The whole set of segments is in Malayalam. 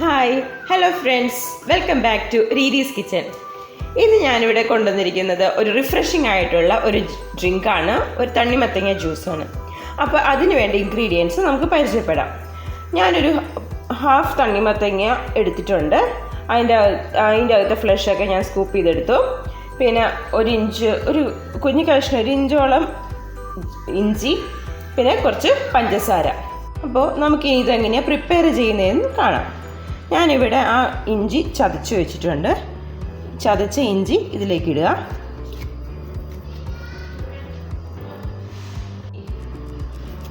Hi hello friends, welcome back to Reethi's kitchen. ഇന്ന് ഞാനിവിടെ കൊണ്ടുവന്നിരിക്കുന്നത് ഒരു റിഫ്രഷിംഗ് ആയിട്ടുള്ള ഒരു ഡ്രിങ്കാണ്, ഒരു തണ്ണിമത്തങ്ങ ജ്യൂസാണ്. അപ്പോൾ അതിന് വേണ്ട ഇൻഗ്രീഡിയൻസ് നമുക്ക് പരിചയപ്പെടാം. ഞാനൊരു ഹാഫ് തണ്ണിമത്തങ്ങ എടുത്തിട്ടുണ്ട്. അതിൻ്റെ അകത്തെ ഫ്ലഷൊക്കെ ഞാൻ സ്കൂപ്പ് ചെയ്തെടുത്തു. പിന്നെ ഒരു കുഞ്ഞു കഷ്ണം 1 ഇഞ്ചോളം ഇഞ്ചി, പിന്നെ കുറച്ച് പഞ്ചസാര. അപ്പോൾ നമുക്കിനി ഇതെങ്ങനെയാണ് പ്രിപ്പയർ ചെയ്യുന്നതെന്ന് കാണാം. ഞാനിവിടെ ആ ഇഞ്ചി ചതച്ച് വെച്ചിട്ടുണ്ട്. ചതച്ച ഇഞ്ചി ഇതിലേക്ക് ഇടുക.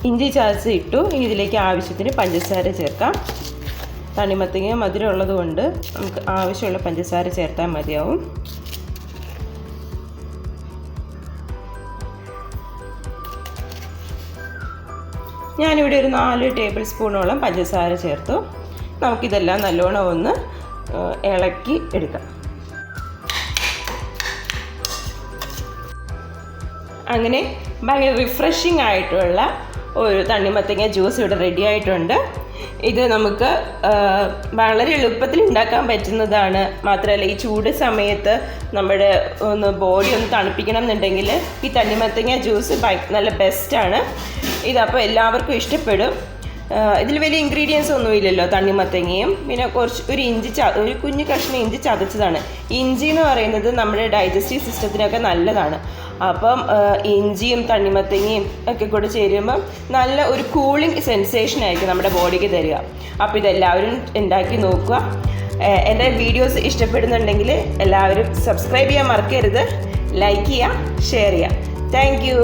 ഇഞ്ചി ചതച്ച് ഇട്ടു. ഇതിലേക്ക് ആവശ്യത്തിന് പഞ്ചസാര ചേർക്കാം. തണ്ണിമത്തങ്ങ മധുരം ഉള്ളത് കൊണ്ട് നമുക്ക് ആവശ്യമുള്ള പഞ്ചസാര ചേർത്താൽ മതിയാവും. ഞാനിവിടെ ഒരു 4 ടേബിൾ സ്പൂണോളം പഞ്ചസാര ചേർത്തു. നമുക്കിതെല്ലാം നല്ലോണം ഒന്ന് ഇളക്കി എടുക്കാം. അങ്ങനെ ഭയങ്കര റിഫ്രഷിംഗ് ആയിട്ടുള്ള ഒരു തണ്ണിമത്തങ്ങ ജ്യൂസ് ഇവിടെ റെഡി ആയിട്ടുണ്ട്. ഇത് നമുക്ക് വളരെ എളുപ്പത്തിൽ ഉണ്ടാക്കാൻ പറ്റുന്നതാണ്. മാത്രമല്ല, ഈ ചൂട് സമയത്ത് നമ്മുടെ ബോഡി ഒന്ന് തണുപ്പിക്കണം എന്നുണ്ടെങ്കിൽ ഈ തണ്ണിമത്തങ്ങ ജ്യൂസ് നല്ല ബെസ്റ്റാണ്. ഇതപ്പോൾ എല്ലാവർക്കും ഇഷ്ടപ്പെടും. ഇതിൽ വലിയ ഇൻഗ്രീഡിയൻസ് ഒന്നുമില്ലല്ലോ. തണ്ണിമത്തങ്ങയും പിന്നെ ഒരു കുഞ്ഞു കഷ്ണം ഇഞ്ചി ചതച്ചതാണ്. ഇഞ്ചി എന്ന് പറയുന്നത് നമ്മുടെ ഡൈജസ്റ്റീവ് സിസ്റ്റത്തിനൊക്കെ നല്ലതാണ്. അപ്പം ഇഞ്ചിയും തണ്ണിമത്തങ്ങയും ഒക്കെ കൂടെ ചേരുമ്പം നല്ല ഒരു കൂളിംഗ് സെൻസേഷൻ ആയിരിക്കും നമ്മുടെ ബോഡിക്ക് തരിക. അപ്പോൾ ഇതെല്ലാവരും ഉണ്ടാക്കി നോക്കുക. എൻ്റെ വീഡിയോസ് ഇഷ്ടപ്പെടുന്നുണ്ടെങ്കിൽ എല്ലാവരും സബ്സ്ക്രൈബ് ചെയ്യാൻ മറക്കരുത്. ലൈക്ക് ചെയ്യുക, ഷെയർ ചെയ്യുക. Thank you.